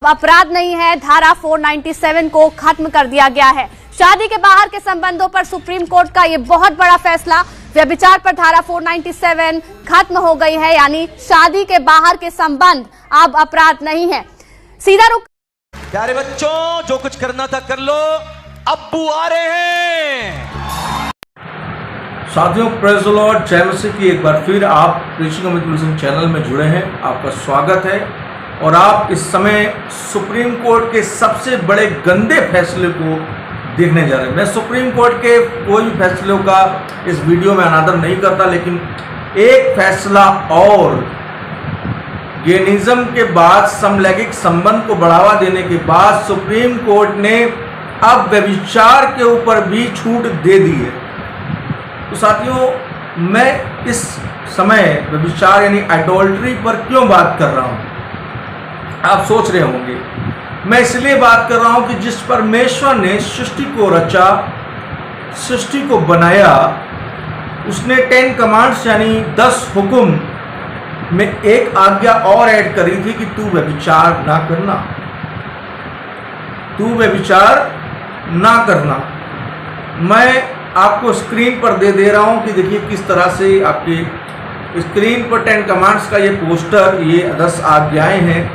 अपराध नहीं है, धारा 497 को खत्म कर दिया गया है। शादी के बाहर के संबंधों पर सुप्रीम कोर्ट का ये बहुत बड़ा फैसला, व्यभिचार पर धारा 497 खत्म हो गई है, यानी शादी के बाहर के संबंध अब अपराध नहीं है। सीधा रुख। प्यारे बच्चों, जो कुछ करना था कर लो, अब्बू आ रहे हैं। साथियों, प्रेज़ द लॉर्ड, जय मसीह की। एक बार फिर आप प्रीचिंग अमित विल्सन चैनल में जुड़े हैं, आपका स्वागत है। और आप इस समय सुप्रीम कोर्ट के सबसे बड़े गंदे फैसले को देखने जा रहे हैं। मैं सुप्रीम कोर्ट के कोई भी फैसलों का इस वीडियो में अनादर नहीं करता, लेकिन एक फैसला और, गेनिज्म के बाद समलैंगिक संबंध को बढ़ावा देने के बाद सुप्रीम कोर्ट ने अब व्यभिचार के ऊपर भी छूट दे दी है। तो साथियों, मैं इस समय व्यभिचार यानी एडल्ट्री पर क्यों बात कर रहा हूं, आप सोच रहे होंगे। मैं इसलिए बात कर रहा हूं कि जिस परमेश्वर ने सृष्टि को रचा, सृष्टि को बनाया, उसने 10 कमांड्स यानी 10 हुक्म में एक आज्ञा और ऐड करी थी कि तू व्यभिचार ना करना, तू व्यभिचार ना करना। मैं आपको स्क्रीन पर दे रहा हूं कि देखिए किस तरह से आपके स्क्रीन पर 10 कमांड्स का ये पोस्टर, ये 10 आज्ञाएं हैं।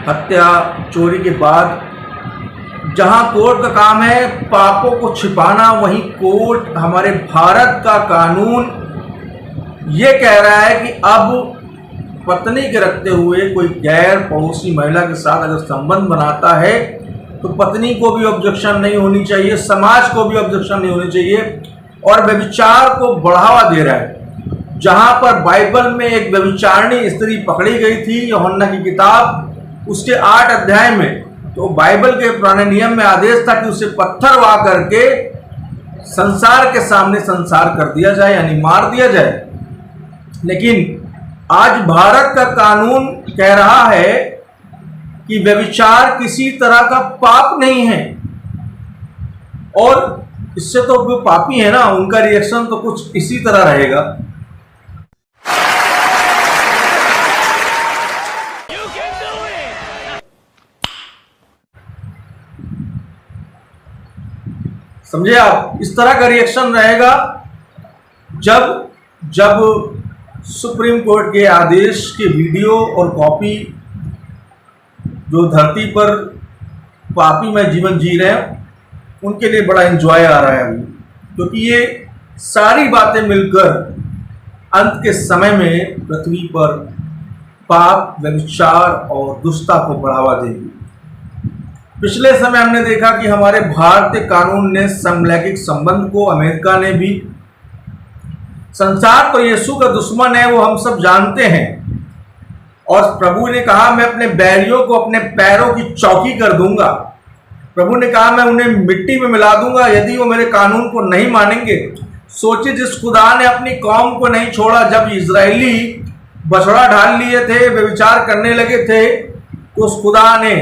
हत्या, चोरी के बाद जहां कोर्ट का काम है पापों को छिपाना, वहीं कोर्ट, हमारे भारत का कानून ये कह रहा है कि अब पत्नी के रखते हुए कोई गैर पड़ोसी महिला के साथ अगर संबंध बनाता है तो पत्नी को भी ऑब्जेक्शन नहीं होनी चाहिए, समाज को भी ऑब्जेक्शन नहीं होनी चाहिए, और व्यभिचार को बढ़ावा दे रहा है। जहां पर बाइबल में एक व्यभिचारिणी स्त्री पकड़ी गई थी, यूहन्ना की किताब उसके 8 अध्याय में, तो बाइबल के पुराने नियम में आदेश था कि उसे पत्थर वा करके संसार के सामने संसार कर दिया जाए, यानी मार दिया जाए। लेकिन आज भारत का कानून कह रहा है कि व्यभिचार किसी तरह का पाप नहीं है, और इससे तो जो पापी है ना, उनका रिएक्शन तो कुछ इसी तरह रहेगा। समझे आप, इस तरह का रिएक्शन रहेगा जब सुप्रीम कोर्ट के आदेश के वीडियो और कॉपी जो धरती पर पापी में जीवन जी रहे हैं उनके लिए बड़ा एंजॉय आ रहा है अभी, क्योंकि ये सारी बातें मिलकर अंत के समय में पृथ्वी पर पाप, व्यभिचार और दुष्टता को बढ़ावा देगी। पिछले समय हमने देखा कि हमारे भारतीय कानून ने समलैंगिक संबंध को, अमेरिका ने भी, संसार तो यीशु का दुश्मन है, वो हम सब जानते हैं। और प्रभु ने कहा मैं अपने बैरियों को अपने पैरों की चौकी कर दूंगा। प्रभु ने कहा मैं उन्हें मिट्टी में मिला दूंगा यदि वो मेरे कानून को नहीं मानेंगे। सोचिए, जिस खुदा ने अपनी कौम को नहीं छोड़ा, जब इजरायली बछड़ा ढाल लिए थे, व्यभिचार करने लगे थे, तो उस खुदा ने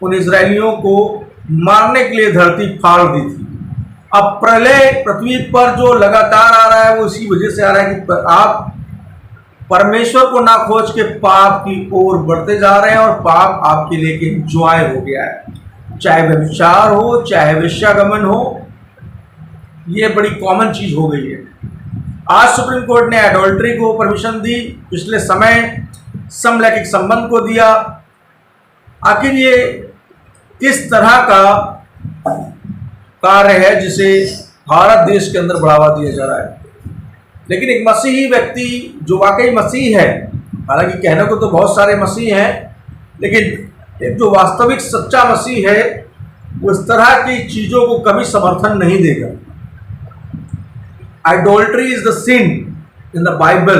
उन इजरायलियों को मारने के लिए धरती फाड़ दी थी। अब प्रलय पृथ्वी पर जो लगातार आ रहा है वो इसी वजह से आ रहा है कि आप परमेश्वर को ना खोज के पाप की ओर बढ़ते जा रहे हैं, और पाप आपके लिए एंजॉय हो गया है। चाहे व्यभिचार हो, चाहे वेश्यागमन हो, ये बड़ी कॉमन चीज हो गई है। आज सुप्रीम कोर्ट ने एडल्ट्री को परमिशन दी, पिछले समय समलैंगिक संबंध को दिया। आखिर ये किस तरह का कार्य है जिसे भारत देश के अंदर बढ़ावा दिया जा रहा है? लेकिन एक मसीही व्यक्ति जो वाकई मसीह है, हालांकि कहने को तो बहुत सारे मसीह हैं, लेकिन एक जो वास्तविक सच्चा मसीह है वो इस तरह की चीजों को कभी समर्थन नहीं देगा। Idolatry is the sin in the Bible,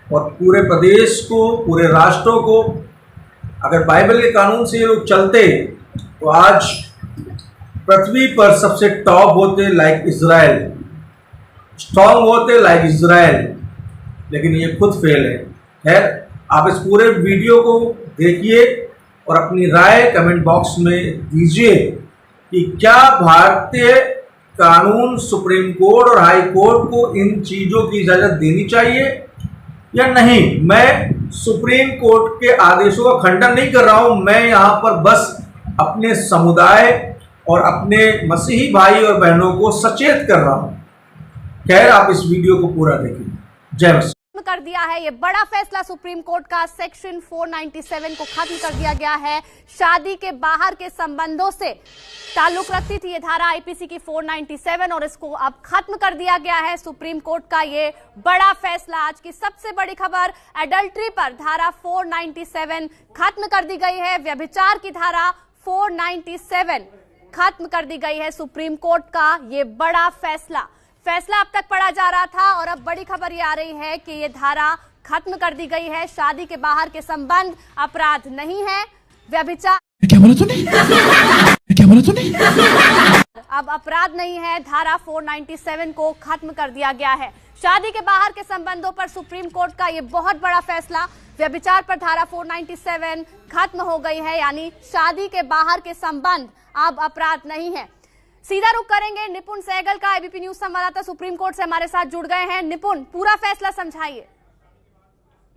और पूरे प्रदेश को, पूरे राष्ट्रों को, अगर बाइबल के कानून से ये लोग चलते तो आज पृथ्वी पर सबसे टॉप होते लाइक इजराइल, स्ट्रॉन्ग होते लाइक इजराइल, लेकिन ये खुद फेल है। खैर, आप इस पूरे वीडियो को देखिए और अपनी राय कमेंट बॉक्स में दीजिए कि क्या भारतीय कानून सुप्रीम कोर्ट और हाई कोर्ट को इन चीज़ों की इजाज़त देनी चाहिए या नहीं। मैं सुप्रीम कोर्ट के आदेशों का खंडन नहीं कर रहा हूं। मैं यहां पर बस अपने समुदाय और अपने मसीही भाई और बहनों को सचेत कर रहा हूं। खैर, आप इस वीडियो को पूरा देखिए। जय मसीह। कर दिया है ये बड़ा फैसला सुप्रीम कोर्ट का। सेक्शन 497 को खत्म कर दिया गया है। शादी के बाहर के संबंधों से ताल्लुक रखती थी ये धारा आईपीसी की 497 और इसको अब खत्म कर दिया गया है। सुप्रीम कोर्ट का ये बड़ा फैसला। आज की सबसे बड़ी खबर, एडल्ट्री पर धारा 497 खत्म कर दी गई है। व्यभिचार की धारा 497 खत्म कर दी गई है। सुप्रीम कोर्ट का ये बड़ा फैसला अब तक पढ़ा जा रहा था और अब बड़ी खबर ये आ रही है कि ये धारा खत्म कर दी गई है। शादी के बाहर के संबंध अपराध नहीं है। व्यभिचार क्या बोला तूने? अब अपराध नहीं है। धारा 497 को खत्म कर दिया गया है। शादी के बाहर के संबंधों पर सुप्रीम कोर्ट का ये बहुत बड़ा फैसला। व्यभिचार पर धारा 497 खत्म हो गई है, यानी शादी के बाहर के संबंध अब अपराध नहीं है। सीधा रुख करेंगे निपुण सहगल का, एबीपी न्यूज संवाददाता सुप्रीम कोर्ट से हमारे साथ जुड़ गए हैं। निपुण, पूरा फैसला समझाइए।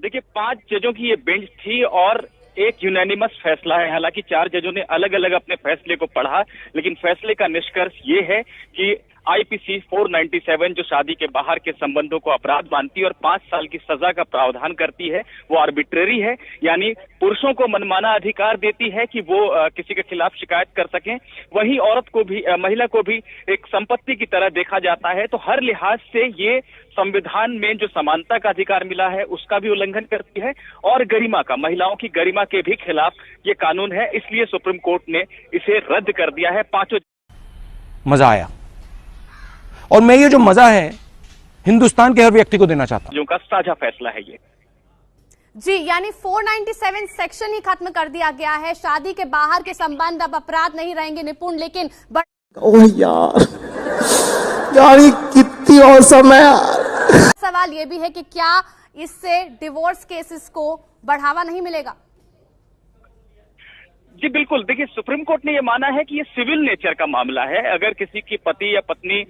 देखिए, 5 जजों की ये बेंच थी और एक यूनानिमस फैसला है। हालांकि 4 जजों ने अलग अलग अपने फैसले को पढ़ा, लेकिन फैसले का निष्कर्ष ये है कि आईपीसी 497 जो शादी के बाहर के संबंधों को अपराध मानती है और 5 साल की सजा का प्रावधान करती है, वो आर्बिट्रेरी है। यानी पुरुषों को मनमाना अधिकार देती है कि वो किसी के खिलाफ शिकायत कर सकें। वहीं औरत को भी, महिला को भी एक संपत्ति की तरह देखा जाता है। तो हर लिहाज से ये संविधान में जो समानता का अधिकार मिला है उसका भी उल्लंघन करती है और गरिमा का, महिलाओं की गरिमा के भी खिलाफ ये कानून है। इसलिए सुप्रीम कोर्ट ने इसे रद्द कर दिया है। 5 मजा आया और मैं ये जो मजा है हिंदुस्तान के हर व्यक्ति को देना चाहता हूं। जो का साझा फैसला है ये जी, यानी 497 सेक्शन ही खत्म कर दिया गया है। शादी के बाहर के संबंध अब अपराध नहीं रहेंगे निपुण, लेकिन ओह यार कितनी औसम है यार। सवाल ये भी है कि क्या इससे डिवोर्स केसेस को बढ़ावा नहीं मिलेगा? जी बिल्कुल। देखिए, सुप्रीम कोर्ट ने ये माना है कि ये सिविल नेचर का मामला है। अगर किसी की पति या पत्नी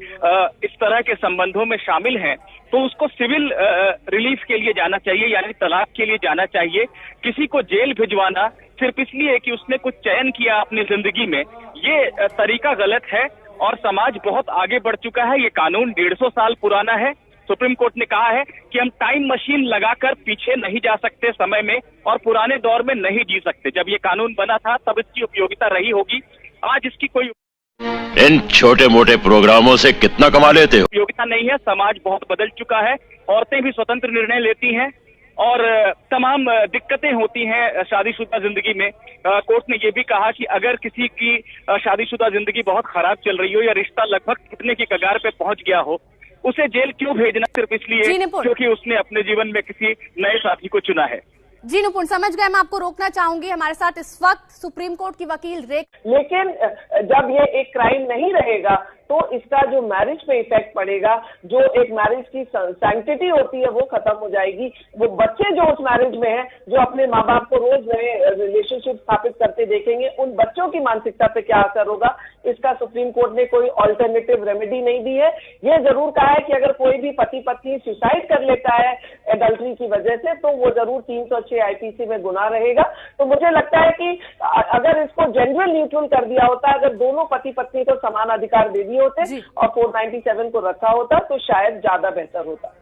इस तरह के संबंधों में शामिल हैं तो उसको सिविल रिलीफ के लिए जाना चाहिए, यानी तलाक के लिए जाना चाहिए। किसी को जेल भिजवाना सिर्फ इसलिए कि उसने कुछ चयन किया अपनी जिंदगी में, ये तरीका गलत है और समाज बहुत आगे बढ़ चुका है। ये कानून 150 साल पुराना है। सुप्रीम कोर्ट ने कहा है कि हम टाइम मशीन लगाकर पीछे नहीं जा सकते समय में और पुराने दौर में नहीं जी सकते। जब ये कानून बना था तब इसकी उपयोगिता रही होगी, आज इसकी कोई इन छोटे मोटे प्रोग्रामों से कितना कमा लेते हो? उपयोगिता नहीं है। समाज बहुत बदल चुका है। औरतें भी स्वतंत्र निर्णय लेती हैं और तमाम दिक्कतें होती हैं शादीशुदा जिंदगी में। कोर्ट ने ये भी कहा कि अगर किसी की शादीशुदा जिंदगी बहुत खराब चल रही हो या रिश्ता लगभग टूटने की कगार पे पहुंच गया हो, उसे जेल क्यों भेजना सिर्फ इसलिए क्योंकि उसने अपने जीवन में किसी नए साथी को चुना है। जी निपुण, समझ गए। मैं आपको रोकना चाहूंगी। हमारे साथ इस वक्त सुप्रीम कोर्ट की वकील लेकिन जब ये एक क्राइम नहीं रहेगा तो इसका जो मैरिज पे इफेक्ट पड़ेगा, जो एक मैरिज की सैंक्टिटी होती है वो खत्म हो जाएगी। वो बच्चे जो उस मैरिज में हैं, जो अपने माँ बाप को रोज नए रिलेशनशिप स्थापित करते देखेंगे, उन बच्चों की मानसिकता पे क्या असर होगा, इसका सुप्रीम कोर्ट ने कोई ऑल्टरनेटिव रेमेडी नहीं दी है। ये जरूर कहा है कि अगर कोई भी पति पत्नी सुसाइड कर लेता है एडल्ट्री की वजह से तो वो जरूर 306 आईपीसी में गुनाह रहेगा। तो मुझे लगता है कि अगर इसको जेंडर न्यूट्रल कर दिया होता, अगर दोनों पति पत्नी को समान अधिकार दे दिए होते और 497 को रखा होता तो शायद ज्यादा बेहतर होता।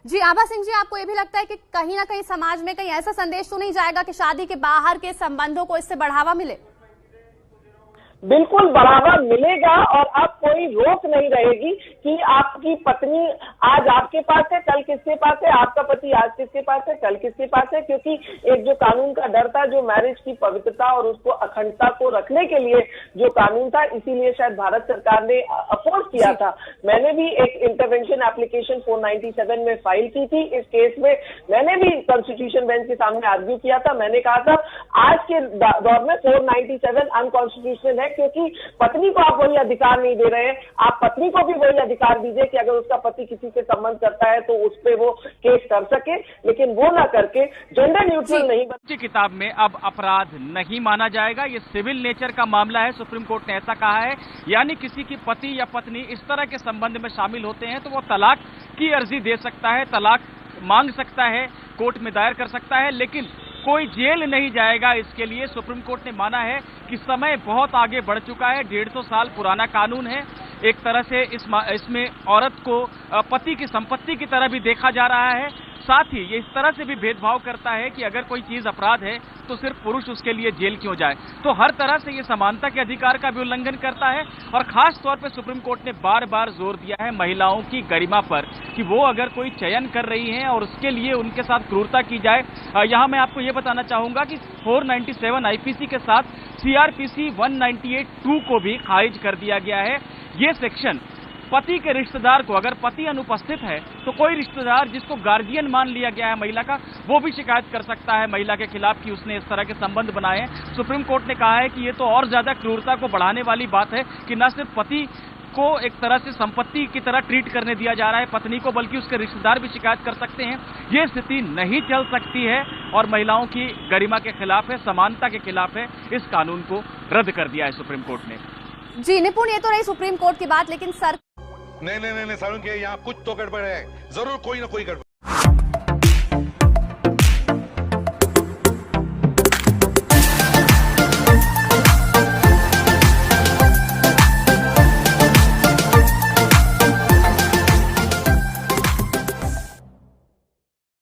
जी आभा सिंह जी, आपको ये भी लगता है कि कहीं ना कहीं समाज में कहीं ऐसा संदेश तो नहीं जाएगा कि शादी के बाहर के संबंधों को इससे बढ़ावा मिले? बिल्कुल बढ़ावा मिलेगा और अब कोई रोक नहीं रहेगी कि आपकी पत्नी आज आपके पास है, कल किसके पास है, आपका पति आज किसके पास है, कल किसके पास है। क्योंकि एक जो कानून का डर था, जो मैरिज की पवित्रता और उसको अखंडता को रखने के लिए जो कानून था, इसीलिए शायद भारत सरकार ने अपोज किया था। मैंने भी एक इंटरवेंशन एप्लीकेशन 497 में फाइल की थी। इस केस में मैंने भी कॉन्स्टिट्यूशन बेंच के सामने आर्ग्यू किया था। मैंने कहा था आज के दौर में 497 अनकॉन्स्टिट्यूशनल है क्योंकि पत्नी को आप वही अधिकार नहीं दे रहे हैं। आप पत्नी को भी वही अधिकार दीजिए कि अगर उसका पति किसी से संबंध करता है तो उस पर वो केस कर सके, लेकिन वो ना करके जेंडर न्यूट्रल नहीं बच्ची किताब में अब अपराध नहीं माना जाएगा। ये सिविल नेचर का मामला है, सुप्रीम कोर्ट ने ऐसा कहा है। यानी किसी की पति या पत्नी इस तरह के संबंध में शामिल होते हैं तो वो तलाक की अर्जी दे सकता है, तलाक मांग सकता है। कोर्ट में दायर कर सकता है, लेकिन कोई जेल नहीं जाएगा। इसके लिए सुप्रीम कोर्ट ने माना है कि समय बहुत आगे बढ़ चुका है, 150 साल पुराना कानून है। एक तरह से इसमें औरत को पति की संपत्ति की तरह भी देखा जा रहा है। साथ ही ये इस तरह से भी भेदभाव करता है कि अगर कोई चीज अपराध है तो सिर्फ पुरुष उसके लिए जेल क्यों जाए। तो हर तरह से ये समानता के अधिकार का भी उल्लंघन करता है। और खास तौर पे सुप्रीम कोर्ट ने बार बार जोर दिया है महिलाओं की गरिमा पर कि वो अगर कोई चयन कर रही हैं और उसके लिए उनके साथ क्रूरता की जाए। यहाँ मैं आपको ये बताना चाहूंगा कि 497 आईपीसी के साथ सीआरपीसी 198(2) को भी खारिज कर दिया गया है। ये सेक्शन पति के रिश्तेदार को, अगर पति अनुपस्थित है तो कोई रिश्तेदार जिसको गार्जियन मान लिया गया है महिला का, वो भी शिकायत कर सकता है महिला के खिलाफ कि उसने इस तरह के संबंध बनाए हैं। सुप्रीम कोर्ट ने कहा है कि ये तो और ज्यादा क्रूरता को बढ़ाने वाली बात है कि न सिर्फ पति को एक तरह से संपत्ति की तरह ट्रीट करने दिया जा रहा है पत्नी को, बल्कि उसके रिश्तेदार भी शिकायत कर सकते हैं। ये स्थिति नहीं चल सकती है और महिलाओं की गरिमा के खिलाफ है, समानता के खिलाफ है। इस कानून को रद्द कर दिया है सुप्रीम कोर्ट ने। जी निपुण, ये तो रही सुप्रीम कोर्ट की बात, लेकिन सर नहीं, सारुण के यहाँ कुछ तो गड़बड़ है, जरूर कोई ना कोई गड़बड़।